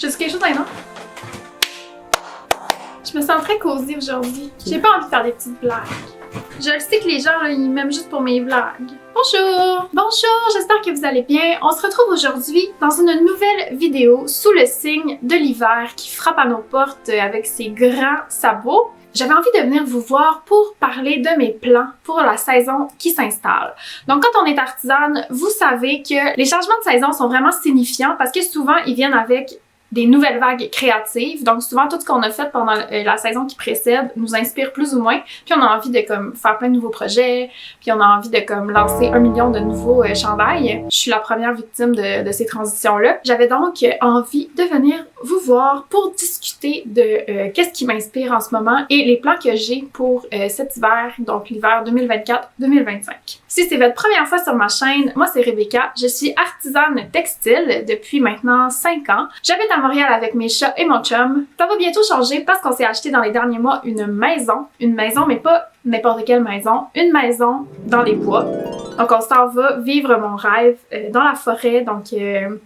J'ai dit quelque chose maintenant? Je me sens très cosy aujourd'hui. J'ai pas envie de faire des petites blagues. Je le sais que les gens, là, ils m'aiment juste pour mes blagues. Bonjour! Bonjour, j'espère que vous allez bien. On se retrouve aujourd'hui dans une nouvelle vidéo sous le signe de l'hiver qui frappe à nos portes avec ses grands sabots. J'avais envie de venir vous voir pour parler de mes plans pour la saison qui s'installe. Donc quand on est artisane, vous savez que les changements de saison sont vraiment signifiants parce que souvent ils viennent avec des nouvelles vagues créatives. Donc souvent tout ce qu'on a fait pendant la saison qui précède nous inspire plus ou moins. Puis on a envie de comme faire plein de nouveaux projets, puis on a envie de comme lancer 1 million de nouveaux chandails. Je suis la première victime de ces transitions-là. J'avais donc envie de venir vous voir pour discuter de qu'est-ce qui m'inspire en ce moment et les plans que j'ai pour cet hiver, donc l'hiver 2024-2025. Si c'est votre première fois sur ma chaîne, moi c'est Rebecca, je suis artisane textile depuis maintenant 5 ans. J'habite à Montréal avec mes chats et mon chum. Ça va bientôt changer parce qu'on s'est acheté dans les derniers mois une maison mais pas n'importe quelle maison, une maison dans les bois. Donc on s'en va vivre mon rêve dans la forêt, donc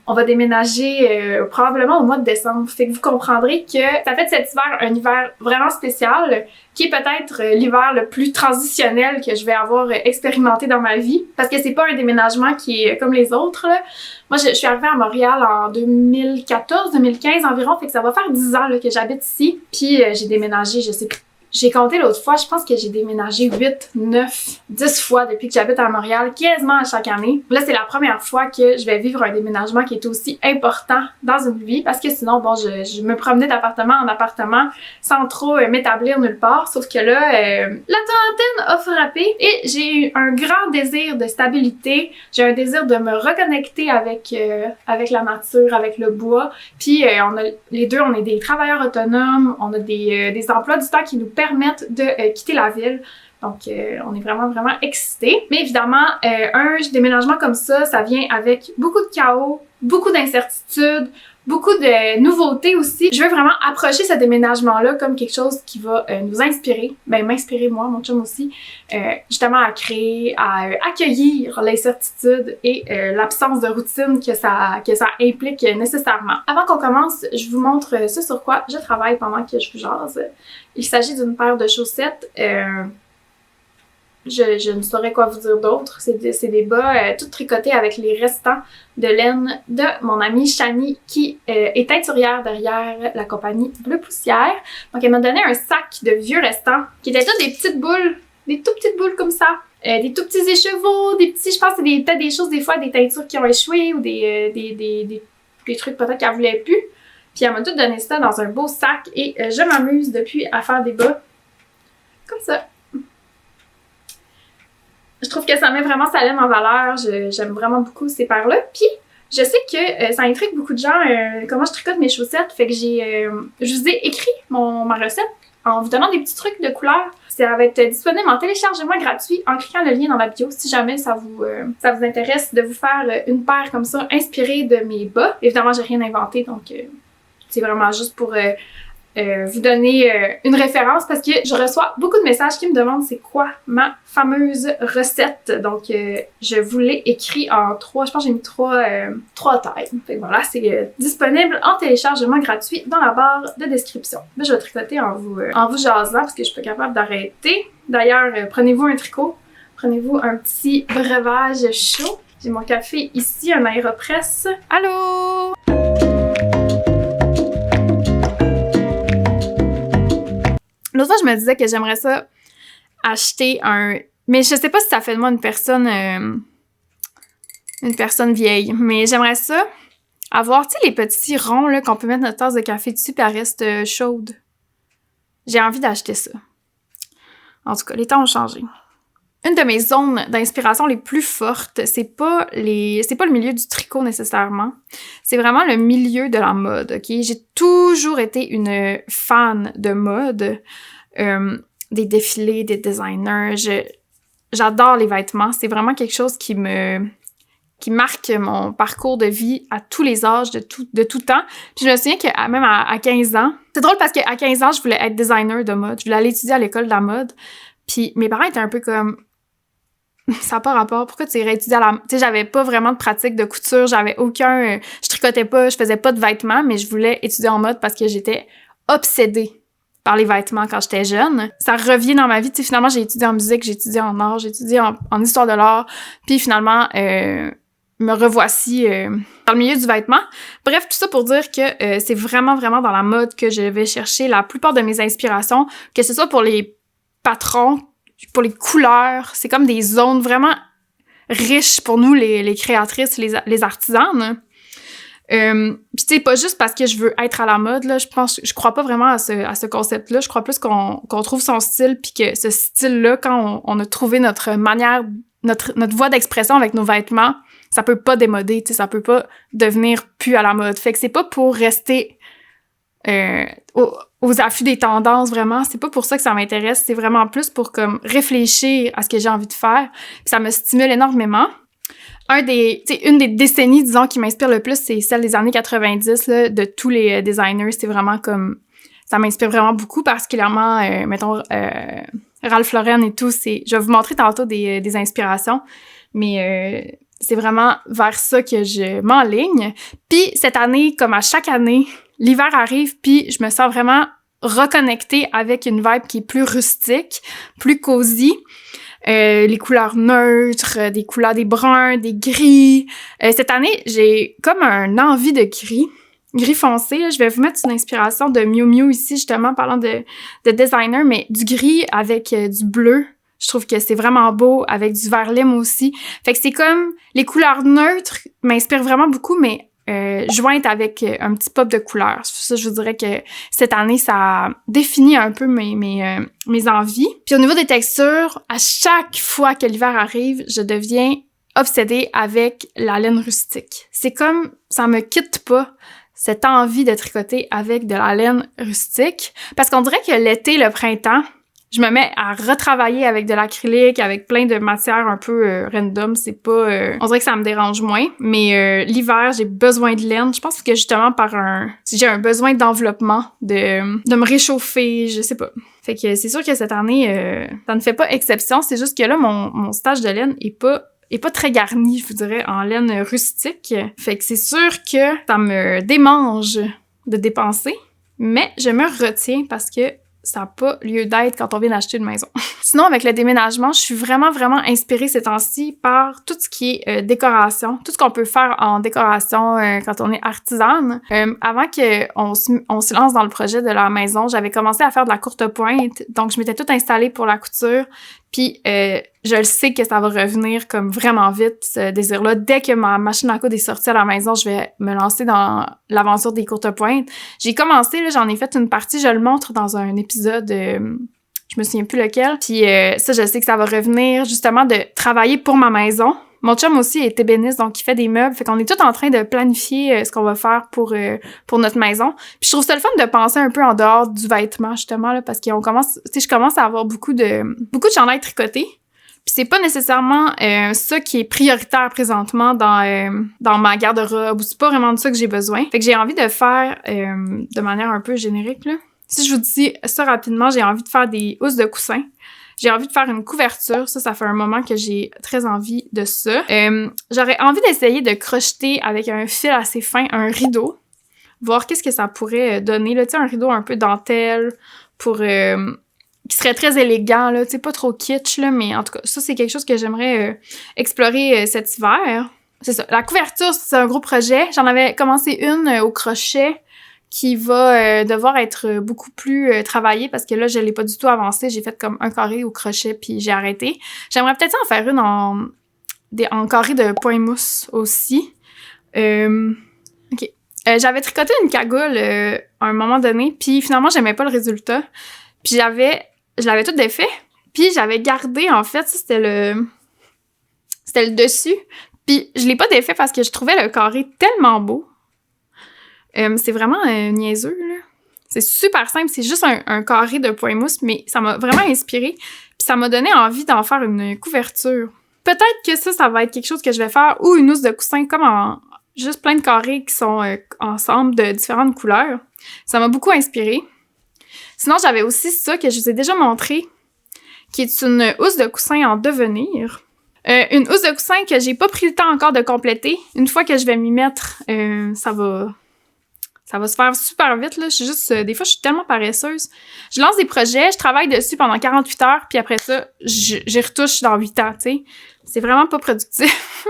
on va déménager probablement au mois de décembre. Fait que vous comprendrez que ça fait de cet hiver un hiver vraiment spécial, qui est peut-être l'hiver le plus transitionnel que je vais avoir expérimenté dans ma vie, parce que c'est pas un déménagement qui est comme les autres, là. Moi, je suis arrivée à Montréal en 2014-2015 environ, fait que ça va faire 10 ans là, que j'habite ici. Puis j'ai déménagé, je sais plus. J'ai compté l'autre fois, je pense que j'ai déménagé 8, 9, 10 fois depuis que j'habite à Montréal, quasiment à chaque année. Là, c'est la première fois que je vais vivre un déménagement qui est aussi important dans une vie, parce que sinon, bon, je me promenais d'appartement en appartement sans trop m'établir nulle part. Sauf que là, la trentaine a frappé et j'ai eu un grand désir de stabilité. J'ai un désir de me reconnecter avec la nature, avec le bois. Puis les deux, on est des travailleurs autonomes, on a des emplois du temps qui nous permettent de quitter la ville. Donc, on est vraiment, vraiment excités. Mais évidemment, un déménagement comme ça vient avec beaucoup de chaos, beaucoup d'incertitudes, beaucoup de nouveautés aussi. Je veux vraiment approcher ce déménagement-là comme quelque chose qui va nous inspirer, ben m'inspirer moi, mon chum aussi, justement à créer, à accueillir l'incertitude et l'absence de routine que ça implique nécessairement. Avant qu'on commence, je vous montre ce sur quoi je travaille pendant que je vous jase. Il s'agit d'une paire de chaussettes. Je ne saurais quoi vous dire d'autre. C'est des bas tout tricotés avec les restants de laine de mon amie Shani qui est teinturière derrière la compagnie Bleu Poussière. Donc elle m'a donné un sac de vieux restants qui étaient tous des petites boules, des tout petites boules comme ça. Des tout petits écheveaux, des petits, je pense que c'est peut-être des choses des fois, des teintures qui ont échoué ou des trucs peut-être qu'elle voulait plus. Puis elle m'a tout donné ça dans un beau sac et je m'amuse depuis à faire des bas comme ça. Je trouve que ça met vraiment sa laine en valeur. J'aime vraiment beaucoup ces paires-là. Puis, je sais que ça intrigue beaucoup de gens comment je tricote mes chaussettes. Fait que je vous ai écrit ma recette en vous donnant des petits trucs de couleurs. Ça va être disponible en téléchargement gratuit en cliquant le lien dans la bio si jamais ça vous intéresse de vous faire une paire comme ça inspirée de mes bas. Évidemment, j'ai rien inventé, donc c'est vraiment juste pour vous donner une référence parce que je reçois beaucoup de messages qui me demandent c'est quoi ma fameuse recette. Donc, je vous l'ai écrit en 3, je pense que j'ai mis 3 tailles. Fait que voilà, c'est disponible en téléchargement gratuit dans la barre de description. Là, je vais tricoter en vous jasant parce que je suis pas capable d'arrêter. D'ailleurs, prenez-vous un tricot, prenez-vous un petit breuvage chaud. J'ai mon café ici, un Aéropress. Allô? L'autre fois, je me disais que j'aimerais ça acheter un... Mais je sais pas si ça fait de moi une personne vieille. Mais j'aimerais ça avoir, tu sais, les petits ronds là, qu'on peut mettre notre tasse de café dessus puis elle reste chaude. J'ai envie d'acheter ça. En tout cas, les temps ont changé. Une de mes zones d'inspiration les plus fortes, c'est pas le milieu du tricot nécessairement. C'est vraiment le milieu de la mode, ok? J'ai toujours été une fan de mode, des défilés, des designers. J'adore les vêtements. C'est vraiment quelque chose qui marque mon parcours de vie à tous les âges, de tout temps. Puis je me souviens que même à 15 ans, c'est drôle parce qu'à 15 ans, je voulais être designer de mode. Je voulais aller étudier à l'école de la mode. Puis mes parents étaient un peu comme... ça n'a pas rapport. Pourquoi tu irais étudier à la... Tu sais, j'avais pas vraiment de pratique de couture, j'avais aucun... je tricotais pas, je faisais pas de vêtements, mais je voulais étudier en mode parce que j'étais obsédée par les vêtements quand j'étais jeune. Ça revient dans ma vie. Tu sais, finalement, j'ai étudié en musique, j'ai étudié en art, j'ai étudié en histoire de l'art, puis finalement, me revoici dans le milieu du vêtement. Bref, tout ça pour dire que c'est vraiment, vraiment dans la mode que je vais chercher la plupart de mes inspirations, que ce soit pour les patrons, pour les couleurs. C'est comme des zones vraiment riches pour nous, les créatrices, les artisanes. Puis tu sais, pas juste parce que je veux être à la mode, là, je crois pas vraiment à ce concept-là. Je crois plus qu'on trouve son style, puis que ce style-là, quand on a trouvé notre manière, notre voie d'expression avec nos vêtements, ça peut pas démoder, tu sais, ça peut pas devenir plus à la mode. Fait que c'est pas pour rester aux affûts des tendances, vraiment. C'est pas pour ça que ça m'intéresse. C'est vraiment plus pour comme réfléchir à ce que j'ai envie de faire. Puis ça me stimule énormément. Une des décennies, disons, qui m'inspire le plus, c'est celle des années 90, là, de tous les designers. C'est vraiment comme... Ça m'inspire vraiment beaucoup, particulièrement, mettons, Ralph Lauren et tout. Je vais vous montrer tantôt des inspirations, mais c'est vraiment vers ça que je m'enligne. Puis cette année, comme à chaque année, l'hiver arrive, puis je me sens vraiment reconnectée avec une vibe qui est plus rustique, plus cosy. Les couleurs neutres, des couleurs des bruns, des gris. Cette année, j'ai comme un envie de gris foncé. Là. Je vais vous mettre une inspiration de Miu Miu ici, justement, parlant de designer, mais du gris avec du bleu. Je trouve que c'est vraiment beau, avec du vert lime aussi. Fait que c'est comme... Les couleurs neutres m'inspirent vraiment beaucoup, mais jointes avec un petit pop de couleurs. Ça, je vous dirais que cette année, ça définit un peu mes envies. Puis au niveau des textures, à chaque fois que l'hiver arrive, je deviens obsédée avec la laine rustique. C'est comme... Ça me quitte pas, cette envie de tricoter avec de la laine rustique. Parce qu'on dirait que l'été, le printemps, je me mets à retravailler avec de l'acrylique, avec plein de matières un peu random. C'est pas... on dirait que ça me dérange moins. Mais l'hiver, j'ai besoin de laine. Je pense que justement j'ai un besoin d'enveloppement, de me réchauffer, je sais pas. Fait que c'est sûr que cette année, ça ne fait pas exception. C'est juste que là, mon stage de laine est pas très garni, je vous dirais, en laine rustique. Fait que c'est sûr que ça me démange de dépenser. Mais je me retiens parce que ça n'a pas lieu d'être quand on vient d'acheter une maison. Sinon, avec le déménagement, je suis vraiment, vraiment inspirée ces temps-ci par tout ce qui est décoration, tout ce qu'on peut faire en décoration quand on est artisane. Avant qu'on se lance dans le projet de la maison, j'avais commencé à faire de la courte pointe, donc je m'étais toute installée pour la couture, puis je le sais que ça va revenir comme vraiment vite, ce désir-là. Dès que ma machine à coudre est sortie à la maison, je vais me lancer dans l'aventure des courtes pointes. J'ai commencé, là, j'en ai fait une partie, je le montre dans un épisode, je me souviens plus lequel. Puis ça, je sais que ça va revenir, justement, de travailler pour ma maison. Mon chum aussi est ébéniste, donc il fait des meubles. Fait qu'on est tous en train de planifier ce qu'on va faire pour notre maison. Puis je trouve ça le fun de penser un peu en dehors du vêtement, justement, là, parce que je commence à avoir beaucoup de chandails tricotés. Puis c'est pas nécessairement ça qui est prioritaire présentement dans ma garde-robe, ou c'est pas vraiment de ça que j'ai besoin. Fait que j'ai envie de faire de manière un peu générique, là. Si je vous dis ça rapidement, j'ai envie de faire des housses de coussins. J'ai envie de faire une couverture. Ça fait un moment que j'ai très envie de ça. J'aurais envie d'essayer de crocheter avec un fil assez fin un rideau. Voir qu'est-ce que ça pourrait donner. Tu sais, un rideau un peu dentelle pour... qui serait très élégant, là. Tu sais, pas trop kitsch, là. Mais en tout cas, ça, c'est quelque chose que j'aimerais explorer cet hiver. C'est ça. La couverture, c'est un gros projet. J'en avais commencé une au crochet, qui va devoir être beaucoup plus travaillée parce que là, je l'ai pas du tout avancé. J'ai fait comme un carré au crochet puis j'ai arrêté. J'aimerais peut-être en faire une en carré de point mousse aussi. OK. J'avais tricoté une cagoule à un moment donné puis finalement, j'aimais pas le résultat. Puis je l'avais tout défait. Puis j'avais gardé, en fait, ça, c'était le dessus. Puis je l'ai pas défait parce que je trouvais le carré tellement beau. C'est vraiment niaiseux, là. C'est super simple, c'est juste un carré de point mousse, mais ça m'a vraiment inspirée. Puis ça m'a donné envie d'en faire une couverture. Peut-être que ça va être quelque chose que je vais faire, ou une housse de coussin, comme juste plein de carrés qui sont ensemble de différentes couleurs. Ça m'a beaucoup inspirée. Sinon, j'avais aussi ça que je vous ai déjà montré, qui est une housse de coussin en devenir. Une housse de coussin que j'ai pas pris le temps encore de compléter. Une fois que je vais m'y mettre, ça va se faire super vite, là. Je suis juste... des fois, je suis tellement paresseuse. Je lance des projets, je travaille dessus pendant 48 heures, puis après ça, j'y retouche dans 8 ans, tu sais. C'est vraiment pas productif.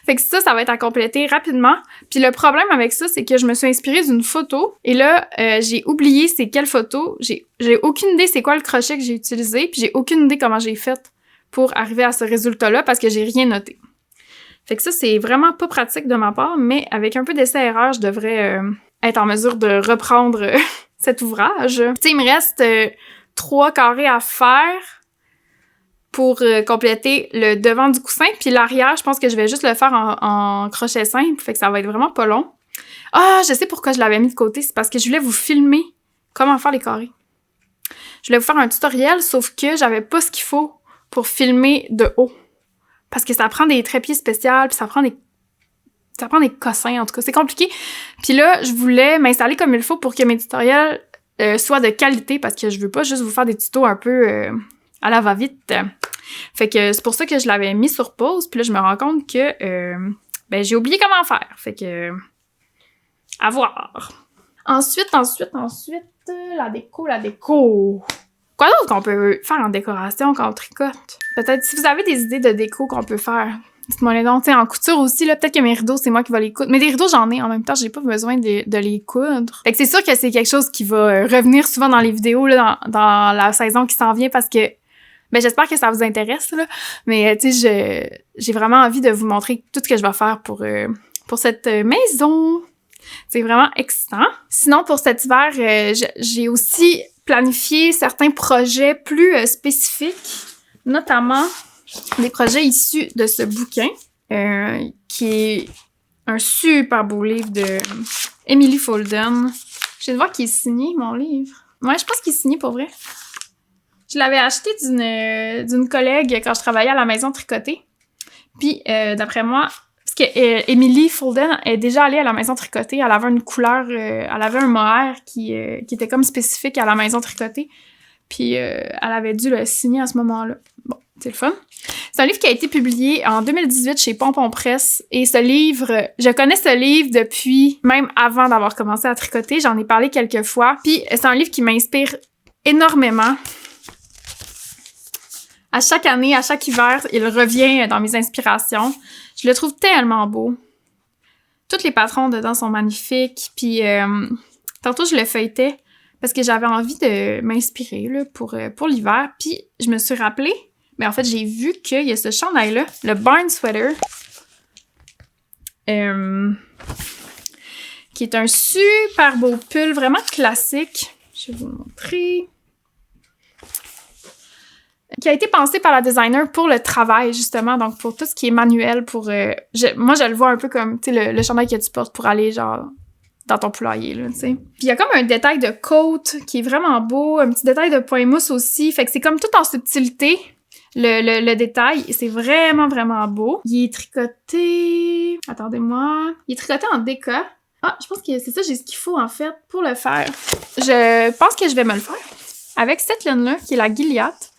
Fait que ça va être à compléter rapidement. Puis le problème avec ça, c'est que je me suis inspirée d'une photo. Et là, j'ai oublié c'est quelle photo. J'ai aucune idée c'est quoi le crochet que j'ai utilisé. Puis j'ai aucune idée comment j'ai fait pour arriver à ce résultat-là parce que j'ai rien noté. Fait que ça, c'est vraiment pas pratique de ma part. Mais avec un peu d'essai-erreur, je devrais être en mesure de reprendre cet ouvrage. Tu sais, il me reste 3 carrés à faire pour compléter le devant du coussin. Puis l'arrière, je pense que je vais juste le faire en crochet simple. Fait que ça va être vraiment pas long. Ah, je sais pourquoi je l'avais mis de côté. C'est parce que je voulais vous filmer comment faire les carrés. Je voulais vous faire un tutoriel, sauf que j'avais pas ce qu'il faut pour filmer de haut. Parce que ça prend des trépieds spéciaux, puis ça prend des cossins, en tout cas. C'est compliqué. Puis là, je voulais m'installer comme il faut pour que mes tutoriels soient de qualité, parce que je veux pas juste vous faire des tutos un peu à la va-vite. Fait que c'est pour ça que je l'avais mis sur pause, puis là, je me rends compte que j'ai oublié comment faire. Fait que à voir. Ensuite, la déco. Quoi d'autre qu'on peut faire en décoration quand on tricote? Peut-être, si vous avez des idées de déco qu'on peut faire, dites-moi les donc. En couture aussi, là, peut-être que mes rideaux, c'est moi qui vais les coudre. Mais des rideaux, j'en ai en même temps, j'ai pas besoin de les coudre. Fait que c'est sûr que c'est quelque chose qui va revenir souvent dans les vidéos, là, dans la saison qui s'en vient, parce que j'espère que ça vous intéresse, là. Mais, tu sais, j'ai vraiment envie de vous montrer tout ce que je vais faire pour cette maison. C'est vraiment excitant. Sinon, pour cet hiver, j'ai aussi planifié certains projets plus spécifiques, notamment des projets issus de ce bouquin, qui est un super beau livre de Emily Folden. Je viens de voir qu'il est signé, mon livre. Ouais, je pense qu'il est signé pour vrai. Je l'avais acheté d'une collègue quand je travaillais à la maison tricotée. Puis, d'après moi, parce que Emily Folden est déjà allée à la maison tricotée. Elle avait une couleur, elle avait un mohair qui était comme spécifique à la maison tricotée. Puis, elle avait dû le signer à ce moment-là. Bon, c'est le fun. C'est un livre qui a été publié en 2018 chez Pompon Press. Et ce livre, je connais ce livre depuis même avant d'avoir commencé à tricoter. J'en ai parlé quelques fois. Puis, c'est un livre qui m'inspire énormément. À chaque année, à chaque hiver, il revient dans mes inspirations. Je le trouve tellement beau. Tous les patrons dedans sont magnifiques. Puis, tantôt, je le feuilletais parce que j'avais envie de m'inspirer là, pour l'hiver. Puis, je me suis rappelée, mais en fait, j'ai vu qu'il y a ce chandail-là, le Barn Sweater, qui est un super beau pull, vraiment classique. Je vais vous le montrer. Qui a été pensé par la designer pour le travail, justement, donc pour tout ce qui est manuel, pour... moi, je le vois un peu comme, tu sais, le chandail que tu portes pour aller, genre, dans ton poulailler, là, tu sais. Puis il y a comme un détail de côte qui est vraiment beau, un petit détail de point mousse aussi, fait que c'est comme tout en subtilité, le détail, c'est vraiment, vraiment beau. Il est tricoté... Attendez-moi... Il est tricoté en déca. Ah, je pense que c'est ça, j'ai ce qu'il faut, en fait, pour le faire. Je pense que je vais me le faire. Avec cette laine-là, qui est la Gilliatt.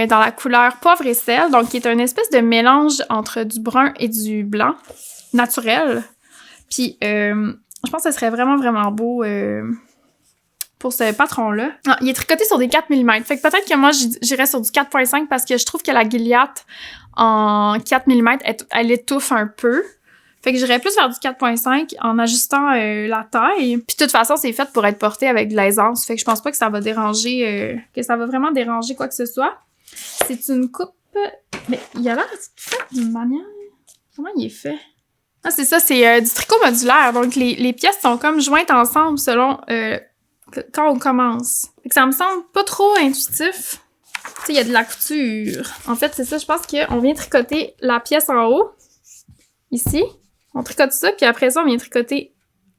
Dans la couleur poivre et sel, donc qui est une espèce de mélange entre du brun et du blanc, naturel. Puis, je pense que ce serait vraiment, vraiment beau pour ce patron-là. Ah, il est tricoté sur des 4 mm, fait que peut-être que moi, j'irais sur du 4.5 parce que je trouve que la Gilliatt en 4 mm, elle étouffe un peu. Fait que j'irais plus vers du 4.5 en ajustant la taille. Puis de toute façon, c'est fait pour être porté avec de l'aisance, fait que je pense pas que ça va déranger, que ça va vraiment déranger quoi que ce soit. C'est une coupe... Mais il a l'air fait d'une manière... Comment il est fait? Ah, c'est ça, c'est du tricot modulaire. Donc, les pièces sont comme jointes ensemble selon quand on commence. Fait que ça me semble pas trop intuitif. Tu sais, il y a de la couture. En fait, c'est ça, je pense qu'on vient tricoter la pièce en haut. Ici. On tricote ça, puis après ça, on vient tricoter...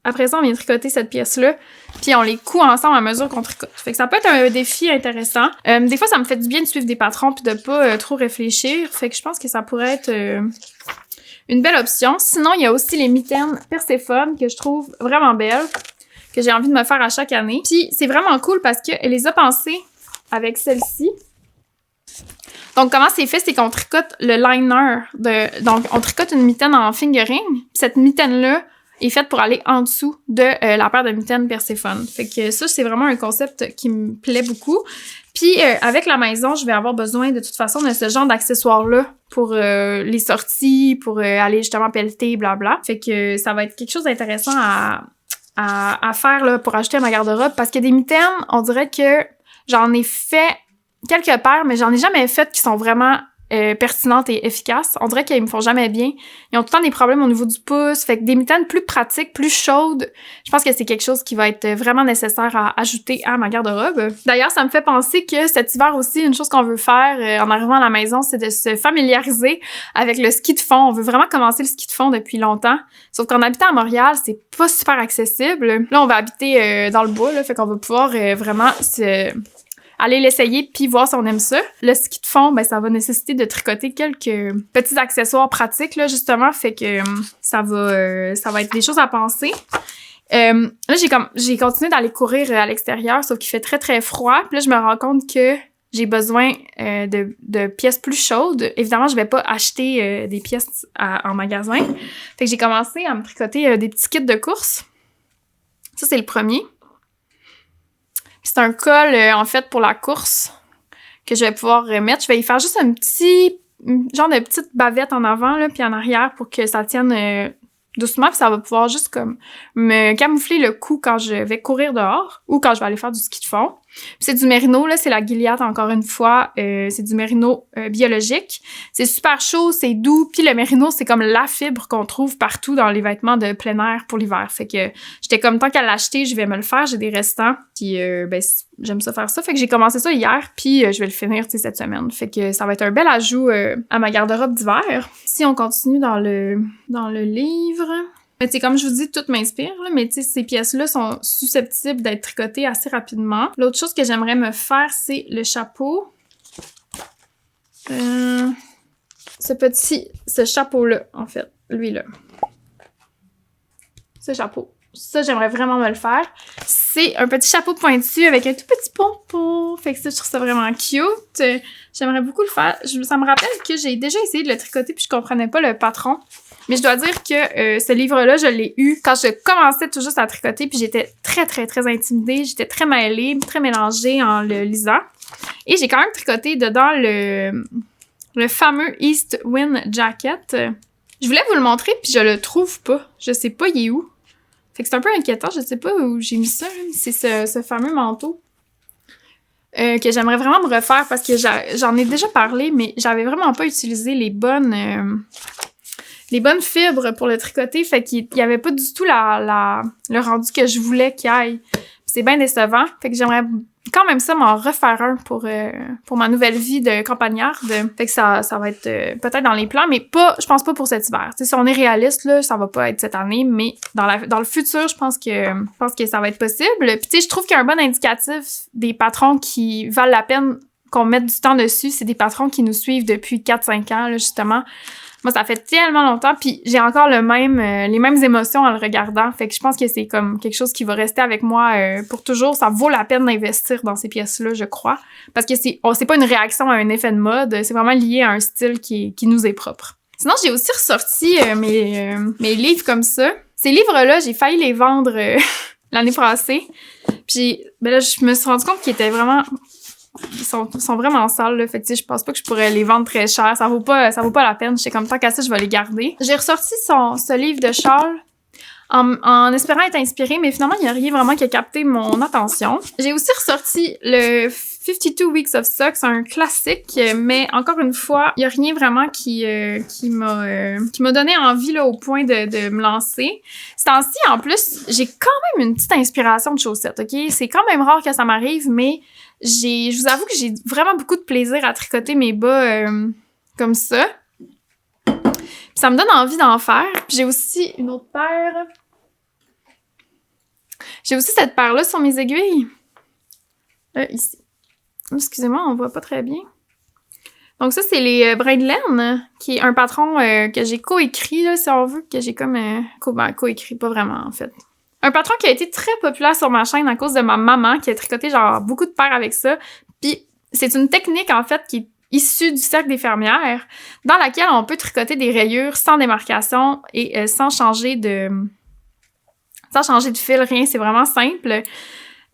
Après ça, on vient tricoter cette pièce-là, puis on les coud ensemble à mesure qu'on tricote. Fait que ça peut être un défi intéressant. Des fois, ça me fait du bien de suivre des patrons puis de pas trop réfléchir. Fait que je pense que ça pourrait être une belle option. Sinon, il y a aussi les mitaines Perséphone que je trouve vraiment belles, que j'ai envie de me faire à chaque année. Puis c'est vraiment cool parce qu'elle les a pensées avec celle-ci. Donc, comment c'est fait? C'est qu'on tricote le liner donc, on tricote une mitaine en fingering. Cette mitaine-là est faite pour aller en dessous de la paire de mitaines Perséphone. Fait que ça, c'est vraiment un concept qui me plaît beaucoup. Puis, avec la maison, je vais avoir besoin de toute façon de ce genre d'accessoires-là pour les sorties, pour aller justement pelleter, blabla. Fait que ça va être quelque chose d'intéressant à faire là, pour ajouter à ma garde-robe. Parce que des mitaines, on dirait que j'en ai fait quelques paires, mais j'en ai jamais fait qui sont vraiment pertinentes et efficaces. On dirait qu'ils me font jamais bien. Ils ont tout le temps des problèmes au niveau du pouce. Fait que des mitaines plus pratiques, plus chaudes, je pense que c'est quelque chose qui va être vraiment nécessaire à ajouter à ma garde-robe. D'ailleurs, ça me fait penser que cet hiver aussi, une chose qu'on veut faire en arrivant à la maison, c'est de se familiariser avec le ski de fond. On veut vraiment commencer le ski de fond depuis longtemps. Sauf qu'en habitant à Montréal, c'est pas super accessible. Là, on va habiter dans le bois, là, fait qu'on va pouvoir vraiment aller l'essayer puis voir si on aime ça. Le ski de fond, ben ça va nécessiter de tricoter quelques petits accessoires pratiques là justement, fait que ça va être des choses à penser. Là j'ai continué d'aller courir à l'extérieur, sauf qu'il fait très très froid. Puis là je me rends compte que j'ai besoin de pièces plus chaudes. Évidemment, je vais pas acheter des pièces en magasin. Fait que j'ai commencé à me tricoter des petits kits de course. Ça c'est le premier. C'est un col, en fait, pour la course que je vais pouvoir remettre. Je vais y faire juste un petit genre de petite bavette en avant, là, puis en arrière pour que ça tienne doucement, puis ça va pouvoir juste comme me camoufler le cou quand je vais courir dehors ou quand je vais aller faire du ski de fond. Puis c'est du mérino, là, c'est la Gilliatt encore une fois, c'est du mérino biologique. C'est super chaud, c'est doux, puis le mérino, c'est comme la fibre qu'on trouve partout dans les vêtements de plein air pour l'hiver. Fait que j'étais comme, tant qu'à l'acheter, je vais me le faire, j'ai des restants, puis ben j'aime ça faire ça. Fait que j'ai commencé ça hier, puis je vais le finir, tu sais, cette semaine. Fait que ça va être un bel ajout à ma garde-robe d'hiver. Si on continue dans le livre... Mais tu sais, comme je vous dis, tout m'inspire, là, mais tu sais, ces pièces-là sont susceptibles d'être tricotées assez rapidement. L'autre chose que j'aimerais me faire, c'est le chapeau. Ce chapeau-là, en fait, lui-là. Ce chapeau. Ça, j'aimerais vraiment me le faire. C'est un petit chapeau pointu avec un tout petit pompon. Fait que ça, je trouve ça vraiment cute. J'aimerais beaucoup le faire. Ça me rappelle que j'ai déjà essayé de le tricoter puis je comprenais pas le patron. Mais je dois dire que ce livre-là, je l'ai eu quand je commençais tout juste à tricoter, puis j'étais très, très, très intimidée. J'étais très mêlée, très mélangée en le lisant. Et j'ai quand même tricoté dedans le fameux East Wind Jacket. Je voulais vous le montrer, puis je le trouve pas. Je sais pas, il est où. Fait que c'est un peu inquiétant, je sais pas où j'ai mis ça. C'est ce fameux manteau que j'aimerais vraiment me refaire parce que j'en ai déjà parlé, mais j'avais vraiment pas utilisé les bonnes fibres pour le tricoter, fait qu'il y avait pas du tout le rendu que je voulais qu'il aille. C'est bien décevant, fait que j'aimerais quand même ça m'en refaire un pour ma nouvelle vie de campagnarde. Fait que ça va être peut-être dans les plans, mais je pense pas pour cet hiver. Tu sais, si on est réaliste, là, ça va pas être cette année, mais dans le futur, je pense que ça va être possible. Puis tu sais, je trouve qu'il y a un bon indicatif des patrons qui valent la peine qu'on mette du temps dessus. C'est des patrons qui nous suivent depuis 4-5 ans, là, justement. Moi, ça fait tellement longtemps, puis j'ai encore les mêmes émotions en le regardant. Fait que je pense que c'est comme quelque chose qui va rester avec moi pour toujours. Ça vaut la peine d'investir dans ces pièces-là, je crois. Parce que c'est pas une réaction à un effet de mode, c'est vraiment lié à un style qui nous est propre. Sinon, j'ai aussi ressorti mes livres comme ça. Ces livres-là, j'ai failli les vendre l'année passée. Puis là, je me suis rendu compte qu'ils étaient vraiment... Ils sont vraiment sales, là. Fait que, tu sais, je pense pas que je pourrais les vendre très cher. Ça vaut pas la peine. J'étais comme, tant qu'à ça, je vais les garder. J'ai ressorti ce livre de Charles en espérant être inspirée, mais finalement, il n'y a rien vraiment qui a capté mon attention. J'ai aussi ressorti le 52 Weeks of Socks, un classique, mais encore une fois, il n'y a rien vraiment qui m'a donné envie, là, au point de me lancer. Ce temps-ci, en plus, j'ai quand même une petite inspiration de chaussettes, OK? C'est quand même rare que ça m'arrive, mais je vous avoue que j'ai vraiment beaucoup de plaisir à tricoter mes bas comme ça. Puis ça me donne envie d'en faire. Puis j'ai aussi une autre paire. J'ai aussi cette paire-là sur mes aiguilles. Ici. Excusez-moi, on voit pas très bien. Donc ça, c'est les brins de laine, qui est un patron que j'ai coécrit, là, si on veut, que j'ai comme coécrit, pas vraiment, en fait. Un patron qui a été très populaire sur ma chaîne à cause de ma maman qui a tricoté genre beaucoup de paires avec ça. Puis c'est une technique en fait qui est issue du cercle des fermières, dans laquelle on peut tricoter des rayures sans démarcation et sans changer de fil, rien, c'est vraiment simple.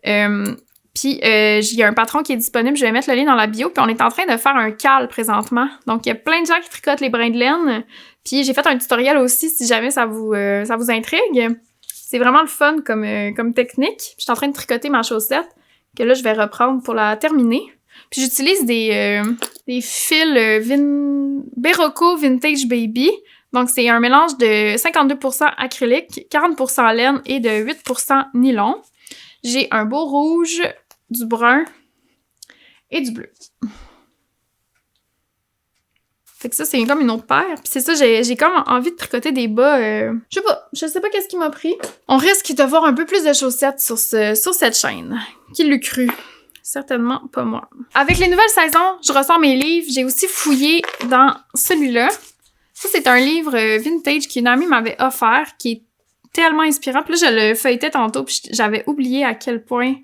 Puis, il y a un patron qui est disponible, je vais mettre le lien dans la bio, puis on est en train de faire un cal présentement. Donc, il y a plein de gens qui tricotent les brins de laine, puis j'ai fait un tutoriel aussi si jamais ça vous intrigue. C'est vraiment le fun comme technique. Puis, je suis en train de tricoter ma chaussette, que là, je vais reprendre pour la terminer. Puis, j'utilise des fils Berroco Vintage Baby. Donc, c'est un mélange de 52% acrylique, 40% laine et de 8% nylon. J'ai un beau rouge, du brun et du bleu. Fait que ça, c'est comme une autre paire. Puis c'est ça, j'ai comme envie de tricoter des bas. Je sais pas qu'est-ce qui m'a pris. On risque de voir un peu plus de chaussettes sur cette chaîne. Qui l'eût cru? Certainement pas moi. Avec les nouvelles saisons, je ressors mes livres. J'ai aussi fouillé dans celui-là. Ça, c'est un livre vintage qu'une amie m'avait offert, qui est tellement inspirant. Puis là, je le feuilletais tantôt, puis j'avais oublié à quel point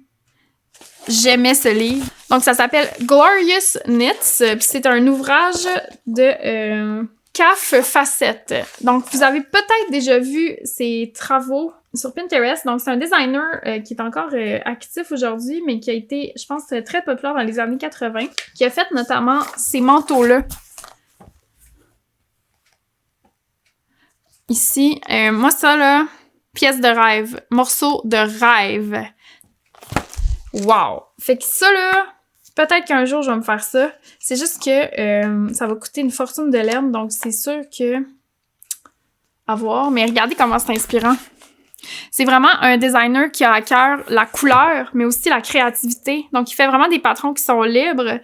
j'aimais ce livre. Donc, ça s'appelle Glorious Knits, puis c'est un ouvrage de Caf Facette. Donc, vous avez peut-être déjà vu ses travaux sur Pinterest. Donc, c'est un designer qui est encore actif aujourd'hui, mais qui a été, je pense, très populaire dans les années 80, qui a fait notamment ces manteaux-là. Ici, moi, ça, là, pièce de rêve, morceau de rêve. Wow! Fait que ça, là, peut-être qu'un jour, je vais me faire ça. C'est juste que ça va coûter une fortune de laine, donc c'est sûr que... à voir. Mais regardez comment c'est inspirant. C'est vraiment un designer qui a à cœur la couleur, mais aussi la créativité. Donc, il fait vraiment des patrons qui sont libres.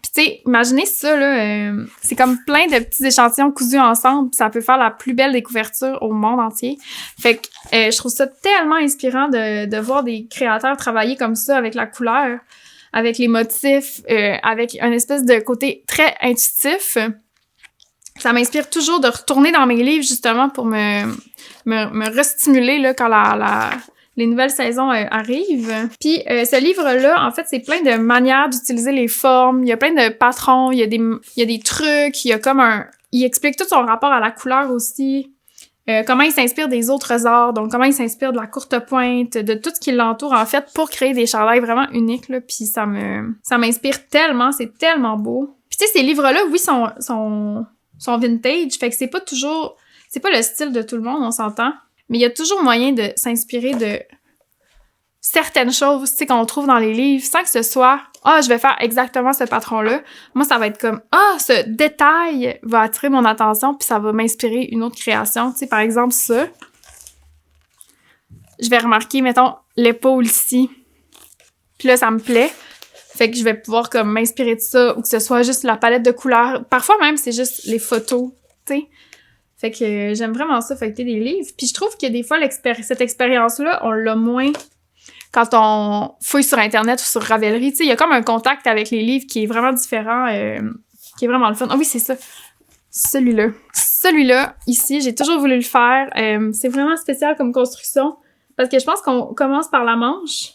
Puis, tu sais, imaginez ça, là, c'est comme plein de petits échantillons cousus ensemble, puis ça peut faire la plus belle des couvertures au monde entier. Fait que je trouve ça tellement inspirant de voir des créateurs travailler comme ça avec la couleur, avec les motifs, avec un espèce de côté très intuitif. Ça m'inspire toujours de retourner dans mes livres, justement, pour me restimuler, là, quand les nouvelles saisons arrivent. Puis ce livre-là, en fait, c'est plein de manières d'utiliser les formes. Il y a plein de patrons, il y a des trucs, il y a comme il explique tout son rapport à la couleur aussi. Comment il s'inspire des autres arts, donc comment il s'inspire de la courte pointe, de tout ce qui l'entoure, en fait, pour créer des chandails vraiment uniques, là. Puis ça m'inspire tellement, c'est tellement beau. Puis tu sais, ces livres-là, oui, sont vintage, fait que c'est pas le style de tout le monde, on s'entend. Mais il y a toujours moyen de s'inspirer de certaines choses, tu sais, qu'on trouve dans les livres, sans que ce soit « Ah, je vais faire exactement ce patron-là ». Moi, ça va être comme « Ah, ce détail va attirer mon attention, puis ça va m'inspirer une autre création ». Tu sais, par exemple, ça. Je vais remarquer, mettons, l'épaule ici. Puis là, ça me plaît. Fait que je vais pouvoir comme m'inspirer de ça, ou que ce soit juste la palette de couleurs. Parfois même, c'est juste les photos, tu sais. Fait que j'aime vraiment ça, feuilleter des livres. Puis je trouve que des fois, cette expérience-là, on l'a moins quand on fouille sur Internet ou sur Ravelry. Tu sais, il y a comme un contact avec les livres qui est vraiment différent, qui est vraiment le fun. Ah oui, c'est ça. Celui-là. Celui-là, ici, j'ai toujours voulu le faire. C'est vraiment spécial comme construction parce que je pense qu'on commence par la manche.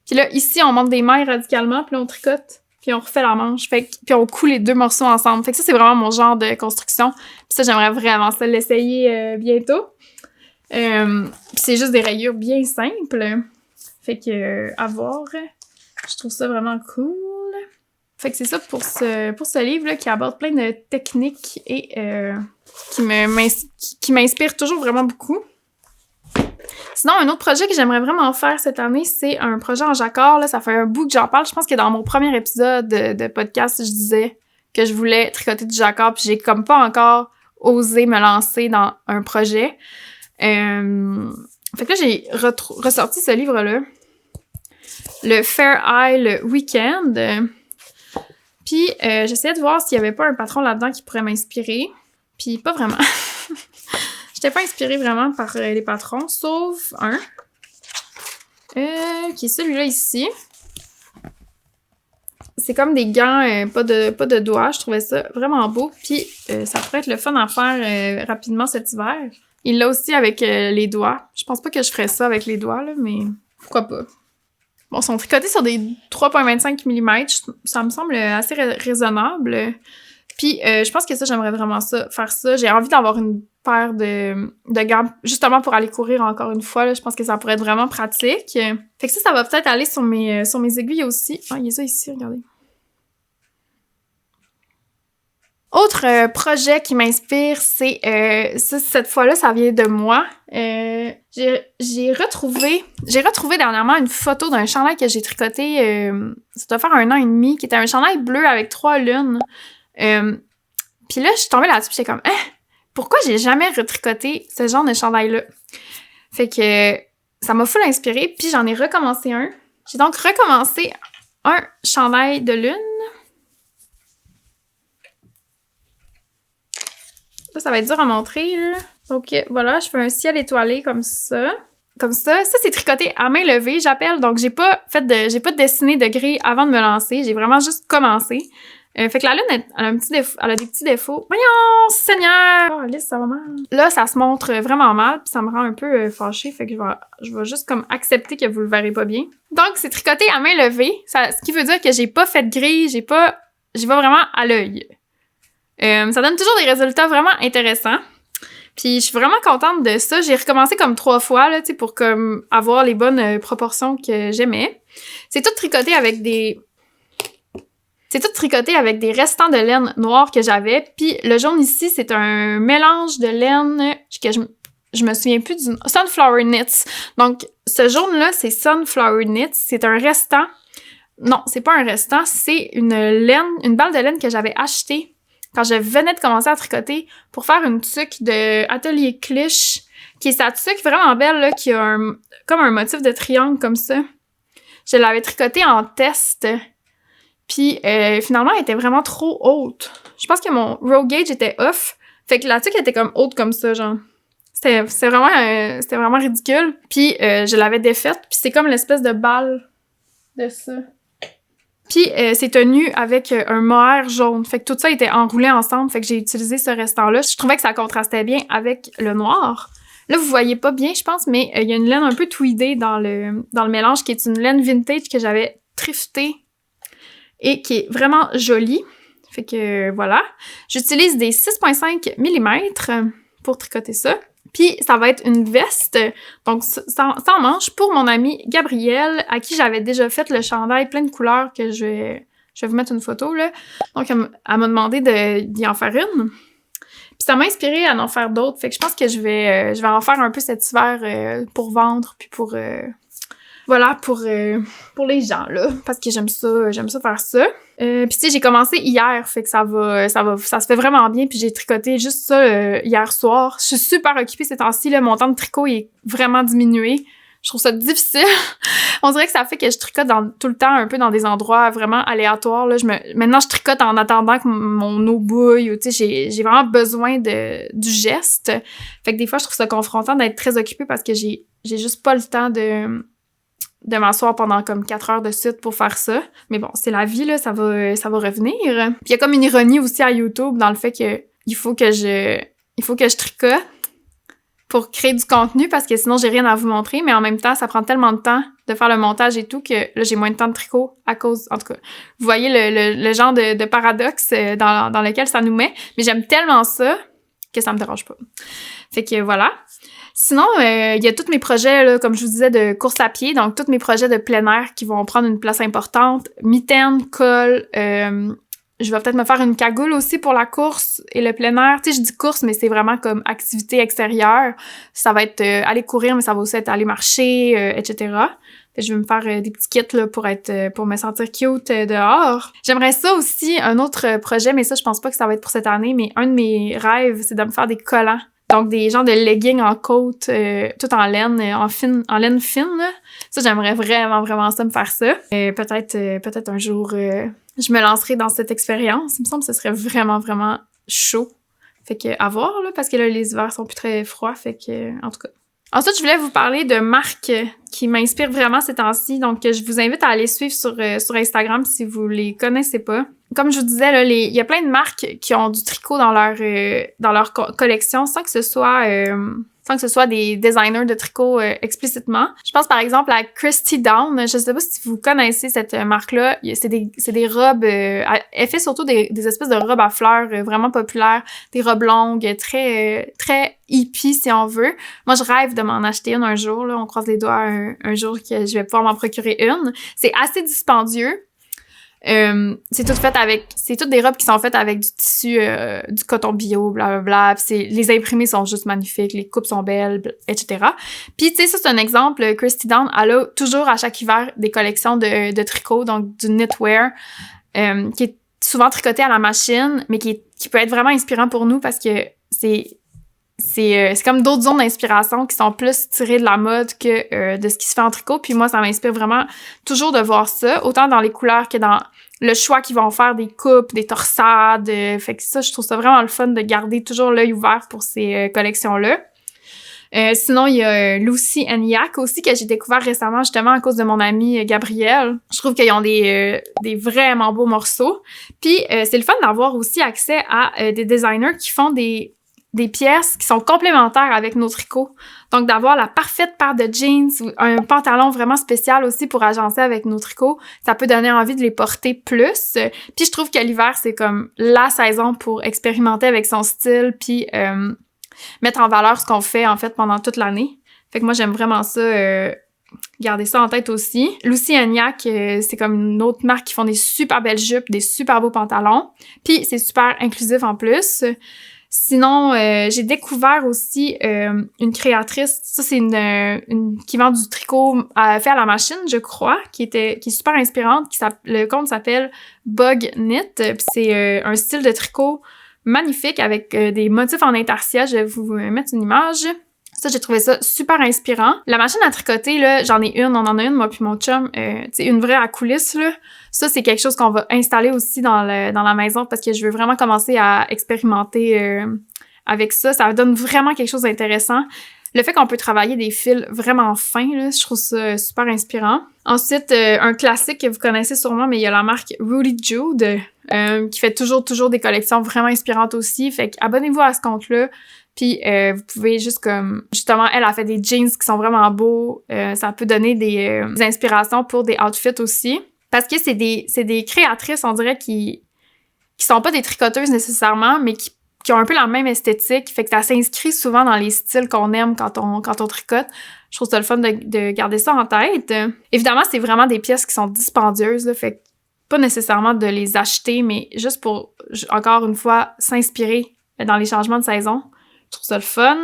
Puis là, ici, on monte des mailles radicalement, puis là, on tricote. Puis on refait la manche, puis on coud les deux morceaux ensemble. Fait que ça, c'est vraiment mon genre de construction. Puis ça, j'aimerais vraiment ça l'essayer bientôt. Puis c'est juste des rayures bien simples. Fait que, à voir. Je trouve ça vraiment cool. Fait que c'est ça pour ce livre-là qui aborde plein de techniques et qui m'inspire toujours vraiment beaucoup. Sinon, un autre projet que j'aimerais vraiment faire cette année, c'est un projet en jacquard. Là, ça fait un bout que j'en parle. Je pense que dans mon premier épisode de podcast, je disais que je voulais tricoter du jacquard, puis j'ai comme pas encore osé me lancer dans un projet. Fait que là, j'ai ressorti ce livre-là, le Fair Isle Weekend. Puis j'essayais de voir s'il y avait pas un patron là-dedans qui pourrait m'inspirer. Puis pas vraiment. J'étais pas inspirée vraiment par les patrons, sauf un, qui est celui-là ici. C'est comme des gants, pas de doigts. Je trouvais ça vraiment beau. Puis ça pourrait être le fun à faire rapidement cet hiver. Il l'a aussi avec les doigts. Je pense pas que je ferais ça avec les doigts, là, mais pourquoi pas. Bon, ils sont tricotés sur des 3,25 mm. Ça me semble assez raisonnable. Puis, je pense que ça, j'aimerais vraiment faire ça. J'ai envie d'avoir une paire de gants, justement pour aller courir encore une fois. Là. Je pense que ça pourrait être vraiment pratique. Fait que ça va peut-être aller sur mes aiguilles aussi. Ah, il y a ça ici, regardez. Autre projet qui m'inspire, c'est cette fois-là, ça vient de moi. J'ai retrouvé dernièrement une photo d'un chandail que j'ai tricoté, ça doit faire 1 an et demi, qui était un chandail bleu avec 3 lunes. Puis là, je suis tombée là-dessus, j'étais comme pourquoi j'ai jamais retricoté ce genre de chandail-là? Fait que ça m'a full inspiré, puis j'en ai recommencé un. J'ai donc recommencé un chandail de lune. Ça va être dur à montrer, là. Donc, voilà, je fais un ciel étoilé comme ça. Comme ça. Ça, c'est tricoté à main levée, j'appelle. Donc, j'ai pas dessiné de grille avant de me lancer. J'ai vraiment juste commencé. Fait que la lune, elle a des petits défauts. Voyons, Seigneur! Oh, Alice, ça va mal. Là, ça se montre vraiment mal, puis ça me rend un peu fâchée. Fait que je vais juste comme accepter que vous le verrez pas bien. Donc, c'est tricoté à main levée. Ce qui veut dire que j'ai pas fait de grille, j'y vais vraiment à l'œil. Ça donne toujours des résultats vraiment intéressants. Puis je suis vraiment contente de ça. J'ai recommencé comme 3 fois, là, tu sais, pour comme avoir les bonnes proportions que j'aimais. C'est tout tricoté avec des restants de laine noire que j'avais. Puis le jaune ici, c'est un mélange de laine que je me souviens plus du... Sunflower Knits. Donc, ce jaune-là, c'est Sunflower Knits. C'est un restant. Non, c'est pas un restant. C'est une balle de laine que j'avais achetée quand je venais de commencer à tricoter pour faire une tuque de Atelier Cliche, qui est sa tuque vraiment belle, là, qui a comme un motif de triangle comme ça. Je l'avais tricotée en test. Puis finalement, elle était vraiment trop haute. Je pense que mon row gauge était off. Fait que la tuque était comme haute comme ça, genre. C'était vraiment ridicule. Puis je l'avais défaite. Puis c'est comme l'espèce de balle de ça. Puis c'est tenu avec un mohair jaune. Fait que tout ça était enroulé ensemble. Fait que j'ai utilisé ce restant-là. Je trouvais que ça contrastait bien avec le noir. Là, vous voyez pas bien, je pense, mais il y a une laine un peu tweedée dans le mélange, qui est une laine vintage que j'avais thriftée et qui est vraiment jolie. Fait que voilà. J'utilise des 6,5 mm pour tricoter ça. Puis ça va être une veste, donc sans manche, pour mon amie Gabrielle, à qui j'avais déjà fait le chandail plein de couleurs que je vais vous mettre une photo, là. Donc elle m'a demandé d'y en faire une. Puis ça m'a inspiré à en faire d'autres, fait que je pense que je vais en faire un peu cet hiver pour vendre, puis pour les gens, là, parce que j'aime ça faire ça. Puis tu sais, j'ai commencé hier, fait que ça se fait vraiment bien, puis j'ai tricoté juste ça hier soir. Je suis super occupée ces temps-ci, là, mon temps de tricot est vraiment diminué. Je trouve ça difficile. On dirait que ça fait que je tricote tout le temps un peu dans des endroits vraiment aléatoires, là. Maintenant, je tricote en attendant que mon eau bouille, ou tu sais, j'ai vraiment besoin du geste. Fait que des fois, je trouve ça confrontant d'être très occupée parce que j'ai juste pas le temps de m'asseoir pendant comme 4 heures de suite pour faire ça. Mais bon, c'est la vie, là, ça va revenir. Puis il y a comme une ironie aussi à YouTube dans le fait que il faut que je tricote pour créer du contenu, parce que sinon j'ai rien à vous montrer, mais en même temps, ça prend tellement de temps de faire le montage et tout que là, j'ai moins de temps de tricot à cause... En tout cas, vous voyez le genre de paradoxe dans lequel ça nous met, mais j'aime tellement ça que ça me dérange pas. Fait que voilà. Sinon, il y a tous mes projets, là, comme je vous disais, de course à pied, donc tous mes projets de plein air qui vont prendre une place importante. Mitaine, col, je vais peut-être me faire une cagoule aussi pour la course et le plein air. Tu sais, je dis course, mais c'est vraiment comme activité extérieure. Ça va être aller courir, mais ça va aussi être aller marcher, etc. Je vais me faire des petits kits là, pour me sentir cute dehors. J'aimerais ça aussi, un autre projet, mais ça, je pense pas que ça va être pour cette année, mais un de mes rêves, c'est de me faire des collants. Donc, des genres de leggings en côte, tout en laine, en laine fine, là. Ça, j'aimerais vraiment, vraiment ça, me faire ça. Peut-être un jour, je me lancerai dans cette expérience. Il me semble que ce serait vraiment, vraiment chaud. Fait que, à voir, là, parce que là, les hivers sont plus très froids, fait que, en tout cas. Ensuite, je voulais vous parler de marques qui m'inspirent vraiment ces temps-ci. Donc, je vous invite à aller suivre sur Instagram si vous les connaissez pas. Comme je vous disais, là, il y a plein de marques qui ont du tricot dans leur collection sans que ce soit sans que ce soit des designers de tricot explicitement. Je pense par exemple à Christy Dawn. Je sais pas si vous connaissez cette marque-là. C'est des robes... elle fait surtout des espèces de robes à fleurs vraiment populaires. Des robes longues, très hippie si on veut. Moi, je rêve de m'en acheter une un jour. Là. On croise les doigts un jour que je vais pouvoir m'en procurer une. C'est assez dispendieux. C'est toutes des robes qui sont faites avec du tissu, du coton bio, blablabla. Puis les imprimés sont juste magnifiques, les coupes sont belles, etc. Puis tu sais, ça c'est un exemple. Christy Dawn, elle a toujours à chaque hiver des collections de tricot, donc du knitwear, qui est souvent tricoté à la machine, mais qui peut être vraiment inspirant pour nous parce que c'est comme d'autres zones d'inspiration qui sont plus tirées de la mode que de ce qui se fait en tricot. Puis moi, ça m'inspire vraiment toujours de voir ça, autant dans les couleurs que dans le choix qu'ils vont faire des coupes, des torsades. Fait que ça, je trouve ça vraiment le fun de garder toujours l'œil ouvert pour ces collections-là. Sinon, il y a Lucy and Yak aussi, que j'ai découvert récemment, justement, à cause de mon amie Gabrielle. Je trouve qu'ils ont des vraiment beaux morceaux. Puis, c'est le fun d'avoir aussi accès à des designers qui font des pièces qui sont complémentaires avec nos tricots. Donc, d'avoir la parfaite paire de jeans ou un pantalon vraiment spécial aussi pour agencer avec nos tricots, ça peut donner envie de les porter plus. Puis, je trouve que l'hiver, c'est comme la saison pour expérimenter avec son style puis mettre en valeur ce qu'on fait, en fait, pendant toute l'année. Fait que moi, j'aime vraiment ça, garder ça en tête aussi. Lucy and Yak, c'est comme une autre marque qui font des super belles jupes, des super beaux pantalons. Puis, c'est super inclusif en plus. Sinon, j'ai découvert aussi une créatrice, ça c'est une qui vend du tricot fait à la machine, je crois, qui est super inspirante, le compte s'appelle Bug Knit, puis c'est un style de tricot magnifique avec des motifs en intarsia, je vais vous mettre une image. Ça, j'ai trouvé ça super inspirant. La machine à tricoter, là, j'en ai une, on en a une, moi puis mon chum, tu une vraie à coulisses, là. Ça, c'est quelque chose qu'on va installer aussi dans la maison parce que je veux vraiment commencer à expérimenter avec ça. Ça donne vraiment quelque chose d'intéressant. Le fait qu'on peut travailler des fils vraiment fins, là, je trouve ça super inspirant. Ensuite, un classique que vous connaissez sûrement, mais il y a la marque Rudy Jude qui fait toujours des collections vraiment inspirantes aussi. Fait qu'abonnez-vous à ce compte-là. Puis vous pouvez juste comme... Justement, elle a fait des jeans qui sont vraiment beaux. Ça peut donner des inspirations pour des outfits aussi. Parce que c'est des créatrices, on dirait, qui sont pas des tricoteuses nécessairement, mais qui ont un peu la même esthétique. Fait que ça s'inscrit souvent dans les styles qu'on aime quand on tricote. Je trouve ça le fun de garder ça en tête. Évidemment, c'est vraiment des pièces qui sont dispendieuses, là, fait que pas nécessairement de les acheter, mais juste pour, encore une fois, s'inspirer dans les changements de saison. Je trouve ça le fun.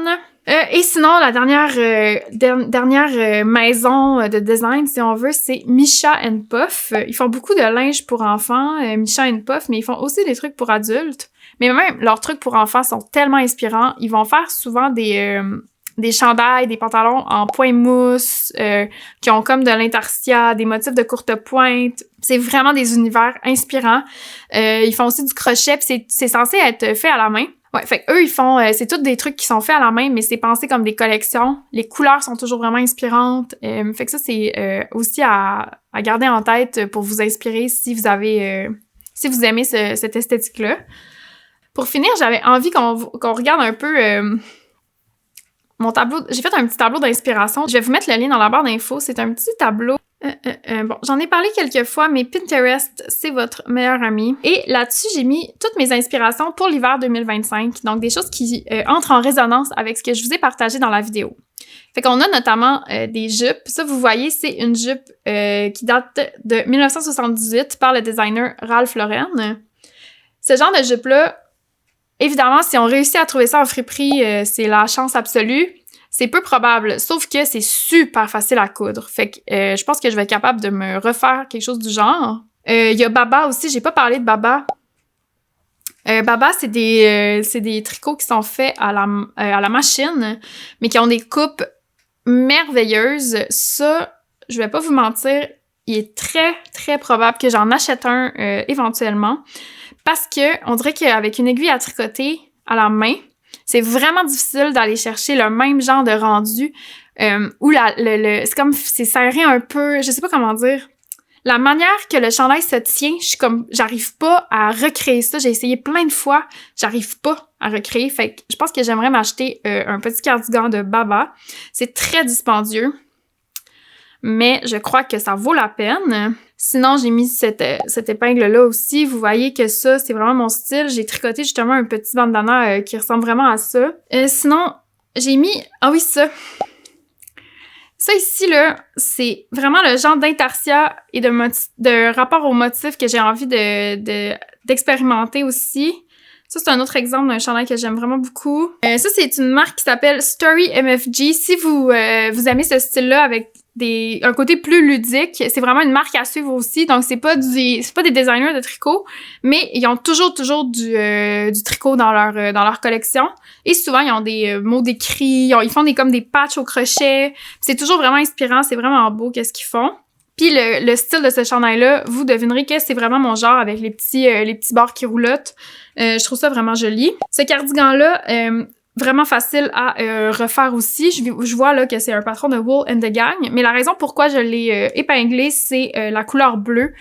Et sinon, la dernière maison de design, si on veut, c'est Misha & Puff. Ils font beaucoup de linge pour enfants, Misha & Puff, mais ils font aussi des trucs pour adultes. Mais même leurs trucs pour enfants sont tellement inspirants. Ils vont faire souvent des chandails, des pantalons en point mousse, qui ont comme de l'intarsia, des motifs de courte pointe. C'est vraiment des univers inspirants. Ils font aussi du crochet, puis c'est censé être fait à la main. Ouais, fait eux ils font, c'est tous des trucs qui sont faits à la main, mais c'est pensé comme des collections. Les couleurs sont toujours vraiment inspirantes. Fait que ça, c'est aussi à garder en tête pour vous inspirer si vous aimez cette esthétique-là. Pour finir, j'avais envie qu'on regarde un peu mon tableau. J'ai fait un petit tableau d'inspiration. Je vais vous mettre le lien dans la barre d'infos. C'est un petit tableau. Bon, j'en ai parlé quelques fois, mais Pinterest, c'est votre meilleur ami. Et là-dessus, j'ai mis toutes mes inspirations pour l'hiver 2025. Donc, des choses qui entrent en résonance avec ce que je vous ai partagé dans la vidéo. Fait qu'on a notamment des jupes. Ça, vous voyez, c'est une jupe qui date de 1978 par le designer Ralph Lauren. Ce genre de jupe-là, évidemment, si on réussit à trouver ça en friperie, c'est la chance absolue. C'est peu probable, sauf que c'est super facile à coudre. Fait que je pense que je vais être capable de me refaire quelque chose du genre. Il y a Baba aussi, j'ai pas parlé de Baba. Baba, c'est des tricots qui sont faits à la machine, mais qui ont des coupes merveilleuses. Ça, je vais pas vous mentir, il est très, très probable que j'en achète un éventuellement. Parce que on dirait qu'avec une aiguille à tricoter à la main, c'est vraiment difficile d'aller chercher le même genre de rendu où c'est comme c'est serré un peu, je sais pas comment dire. La manière que le chandail se tient, j'arrive pas à recréer ça. J'ai essayé plein de fois, j'arrive pas à recréer. Fait que je pense que j'aimerais m'acheter un petit cardigan de Baba. C'est très dispendieux, mais je crois que ça vaut la peine. Sinon, j'ai mis cette épingle-là aussi. Vous voyez que ça, c'est vraiment mon style. J'ai tricoté justement un petit bandana qui ressemble vraiment à ça. Sinon, j'ai mis... Ah oui, ça! Ça ici, là, c'est vraiment le genre d'intarsia et de rapport au motif que j'ai envie d'expérimenter aussi. Ça, c'est un autre exemple d'un chandail que j'aime vraiment beaucoup. Ça, c'est une marque qui s'appelle Story MFG. Si vous aimez ce style-là avec un côté plus ludique, c'est vraiment une marque à suivre aussi. Donc, c'est pas des designers de tricot, mais ils ont toujours du tricot dans leur collection. Et souvent, ils ont des mots d'écrit, ils font comme des patchs au crochet. C'est toujours vraiment inspirant, c'est vraiment beau qu'est-ce qu'ils font. Puis le style de ce chandail-là, vous devinerez que c'est vraiment mon genre avec les petits bords qui roulotent. Je trouve ça vraiment joli. Ce cardigan-là, vraiment facile à refaire aussi. Je vois là que c'est un patron de Wool and the Gang, mais la raison pourquoi je l'ai épinglé, c'est la couleur bleue.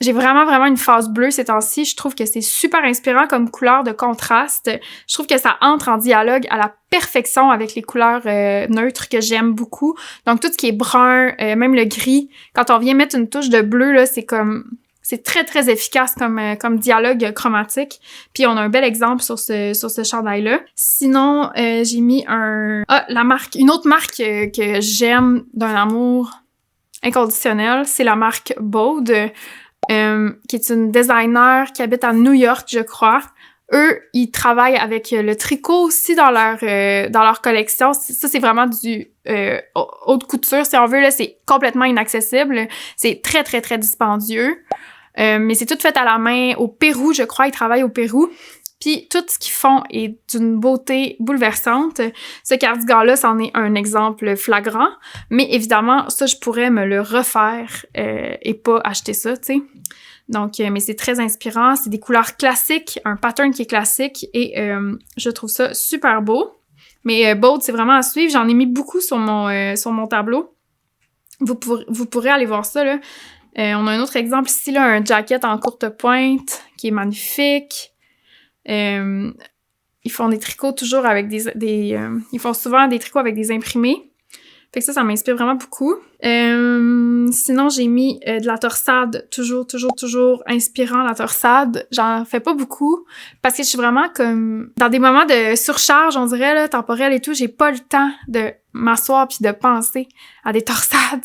J'ai vraiment une phase bleue ces temps-ci. Je trouve que c'est super inspirant comme couleur de contraste. Je trouve que ça entre en dialogue à la perfection avec les couleurs neutres que j'aime beaucoup. Donc, tout ce qui est brun, même le gris, quand on vient mettre une touche de bleu, là, c'est très efficace comme dialogue chromatique. Puis on a un bel exemple sur ce chandail-là. Sinon, j'ai mis une autre marque que j'aime d'un amour inconditionnel, c'est la marque Bode. Qui est une designer qui habite à New York, je crois. Eux, ils travaillent avec le tricot aussi dans leur collection. Ça, c'est vraiment du haute couture, si on veut. Là, c'est complètement inaccessible. C'est très dispendieux. Mais c'est tout fait à la main au Pérou, je crois. Ils travaillent au Pérou. Puis tout ce qu'ils font est d'une beauté bouleversante. Ce cardigan-là, c'en est un exemple flagrant. Mais évidemment, ça, je pourrais me le refaire et pas acheter ça, tu sais. Donc, mais c'est très inspirant. C'est des couleurs classiques, un pattern qui est classique et je trouve ça super beau. Mais Bode, c'est vraiment à suivre. J'en ai mis beaucoup sur mon tableau. Vous pourrez aller voir ça, là. On a un autre exemple ici, là, un jacket en courte pointe qui est magnifique. Ils font des tricots toujours avec ils font souvent des tricots avec des imprimés. Fait que ça m'inspire vraiment beaucoup. Sinon, j'ai mis de la torsade, toujours inspirant la torsade. J'en fais pas beaucoup parce que je suis vraiment comme dans des moments de surcharge, on dirait, là, temporel et tout, j'ai pas le temps de m'asseoir puis de penser à des torsades.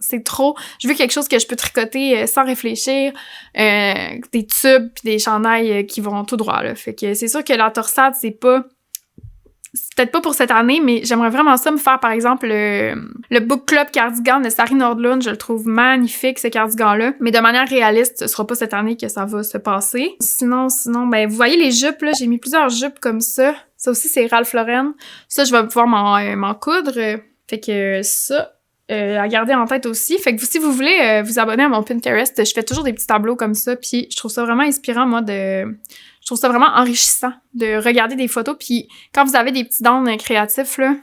C'est trop. Je veux quelque chose que je peux tricoter sans réfléchir, des tubes puis des chandails qui vont tout droit, là. Fait que c'est sûr que la torsade, c'est peut-être pas pour cette année, mais j'aimerais vraiment ça me faire, par exemple, le Book Club cardigan de Sari Nordlund. Je le trouve magnifique, ce cardigan-là. Mais de manière réaliste, ce sera pas cette année que ça va se passer. Sinon, ben, vous voyez les jupes, là. J'ai mis plusieurs jupes comme ça. Ça aussi, c'est Ralph Lauren. Ça, je vais pouvoir m'en coudre. Fait que ça, à garder en tête aussi. Fait que si vous voulez vous abonner à mon Pinterest, je fais toujours des petits tableaux comme ça. Puis je trouve ça vraiment inspirant, moi, je trouve ça vraiment enrichissant de regarder des photos. Puis quand vous avez des petits downs créatifs, là,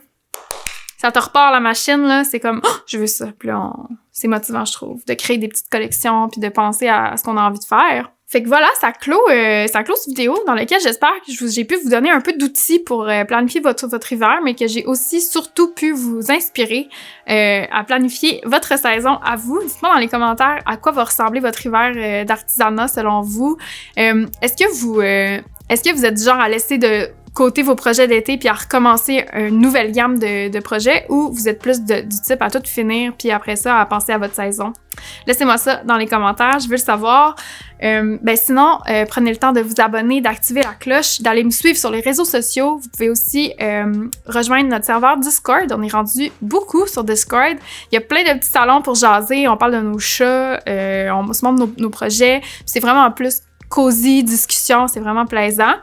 ça te repart la machine, là. C'est comme, oh, je veux ça. Puis là, c'est motivant, je trouve, de créer des petites collections puis de penser à ce qu'on a envie de faire. Fait que voilà, ça clôt cette vidéo dans laquelle j'espère que j'ai pu vous donner un peu d'outils pour planifier votre hiver, mais que j'ai aussi surtout pu vous inspirer à planifier votre saison à vous. Dites-moi dans les commentaires à quoi va ressembler votre hiver d'artisanat selon vous. Est-ce que vous êtes du genre à laisser de côté vos projets d'été puis à recommencer une nouvelle gamme de projets, ou vous êtes plus du type à tout finir puis après ça à penser à votre saison? Laissez-moi ça dans les commentaires, je veux le savoir. Sinon, prenez le temps de vous abonner, d'activer la cloche, d'aller me suivre sur les réseaux sociaux. Vous pouvez aussi rejoindre notre serveur Discord. On est rendu beaucoup sur Discord. Il y a plein de petits salons pour jaser. On parle de nos chats, on se montre nos projets. C'est vraiment en plus cosy, discussion, c'est vraiment plaisant.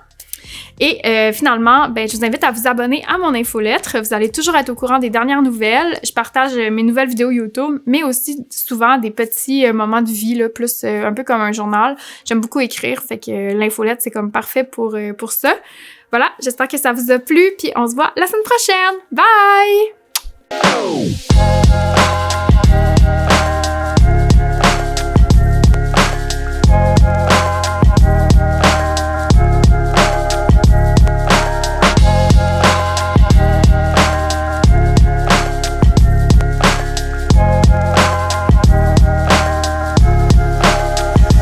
Et finalement, je vous invite à vous abonner à mon infolettre. Vous allez toujours être au courant des dernières nouvelles. Je partage mes nouvelles vidéos YouTube, mais aussi souvent des petits moments de vie, là, plus un peu comme un journal. J'aime beaucoup écrire, fait que l'infolettre, c'est comme parfait pour ça. Voilà, j'espère que ça vous a plu, puis on se voit la semaine prochaine. Bye!